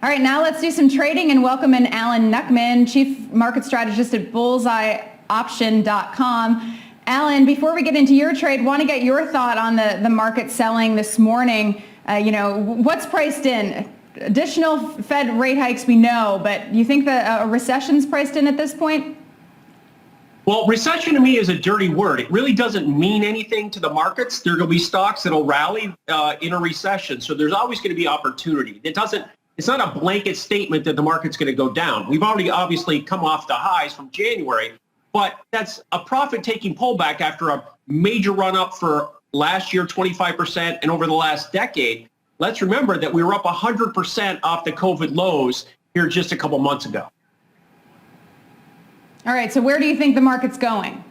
All right, now let's do some trading and welcome in Alan Nuckman, Chief Market Strategist at bullseyeoption.com. Alan, before we get into your trade, want to get your thought on the market selling this morning. What's priced in? Additional Fed rate hikes we know, but you think that a recession's priced in at this point? Well, recession to me is a dirty word. It really doesn't mean anything to the markets. There are going to be stocks that'll rally in a recession. So there's always going to be opportunity. It's not a blanket statement that the market's going to go down. We've already obviously come off the highs from January, but that's a profit-taking pullback after a major run-up for last year, 25%, and over the last decade. Let's remember that we were up 100% off the COVID lows here just a couple months ago. All right, so where do you think the market's going?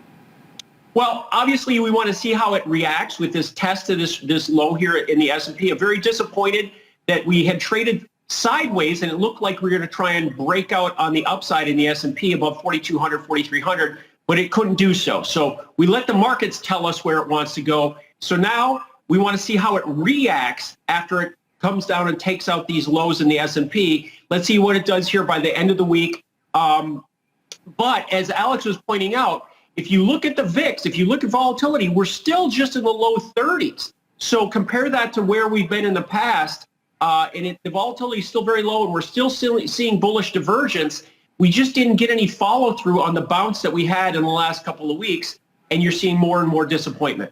Well, obviously, we want to see how it reacts with this test of this low here in the S&P. I'm very disappointed that we had traded sideways and it looked like we were going to try and break out on the upside in the S&P above 4,200, 4,300, but it couldn't do so. So we let the markets tell us where it wants to go. So now we want to see how it reacts after it comes down and takes out these lows in the S&P. Let's see what it does here by the end of the week. But as Alex was pointing out, if you look at the VIX, if you look at volatility, we're still just in the low 30s. So compare that to where we've been in the past. The volatility is still very low, and we're still seeing bullish divergence. We just didn't get any follow-through on the bounce that we had in the last couple of weeks, and you're seeing more and more disappointment.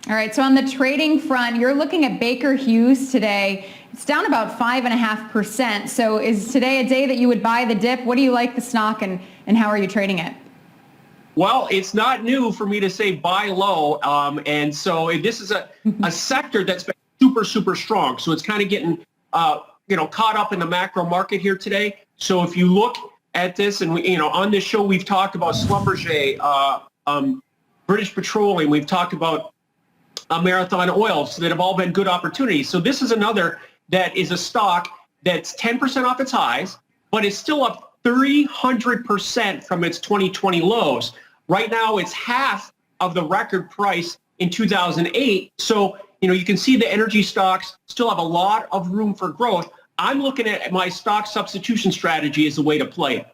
All right, so on the trading front, you're looking at Baker Hughes today. It's down about 5.5%. So is today a day that you would buy the dip? What do you like the stock, and how are you trading it? Well, it's not new for me to say buy low, and so this is a sector that's been super strong. So it's kind of getting caught up in the macro market here today. So if you look at this, and on this show we've talked about Schlumberger, British Petroleum, we've talked about Marathon Oil, so that have all been good opportunities. So this is another that is a stock that's 10% off its highs, but it's still up 300% from its 2020 lows. Right now, it's half of the record price in 2008. So you can see the energy stocks still have a lot of room for growth. I'm looking at my stock substitution strategy as the way to play it.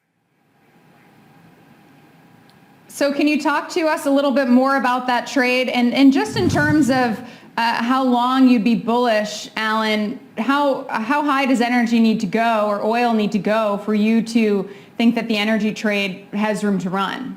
So can you talk to us a little bit more about that trade, and just in terms of how long you'd be bullish, Alan, how high does energy need to go, or oil need to go, for you to think that the energy trade has room to run?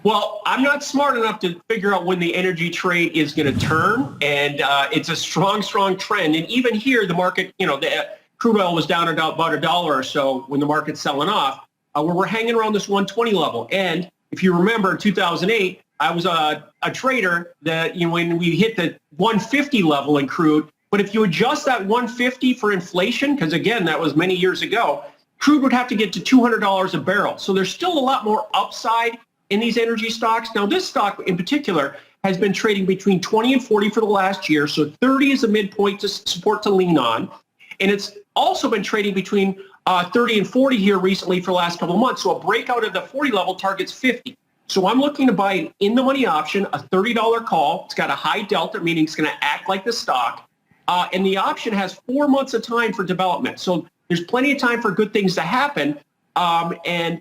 Well, I'm not smart enough to figure out when the energy trade is going to turn, and it's a strong trend. And even here, the market, the crude oil was down about $1 or so when the market's selling off, where we're hanging around this 120 level. And if you remember, in 2008, I was a trader that, when we hit the 150 level in crude, but if you adjust that 150 for inflation, because again, that was many years ago, crude would have to get to $200 a barrel. So there's still a lot more upside in these energy stocks. Now, this stock in particular has been trading between 20 and 40 for the last year. So 30 is a midpoint to support to lean on. And it's also been trading between 30 and 40 here recently for the last couple of months. So a breakout of the 40 level targets 50. So I'm looking to buy an in-the-money option, a $30 call. It's got a high delta, meaning it's going to act like the stock. And the option has 4 months of time for development. So there's plenty of time for good things to happen. And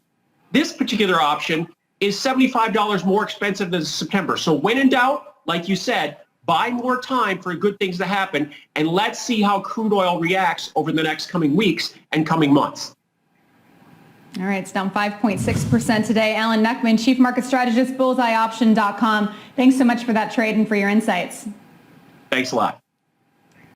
this particular option is $75 more expensive than September. So when in doubt, like you said, buy more time for good things to happen, and let's see how crude oil reacts over the next coming weeks and coming months. All right, it's down 5.6% today. Alan Nuckman, Chief Market Strategist, bullseyeoption.com. Thanks so much for that trade and for your insights. Thanks a lot.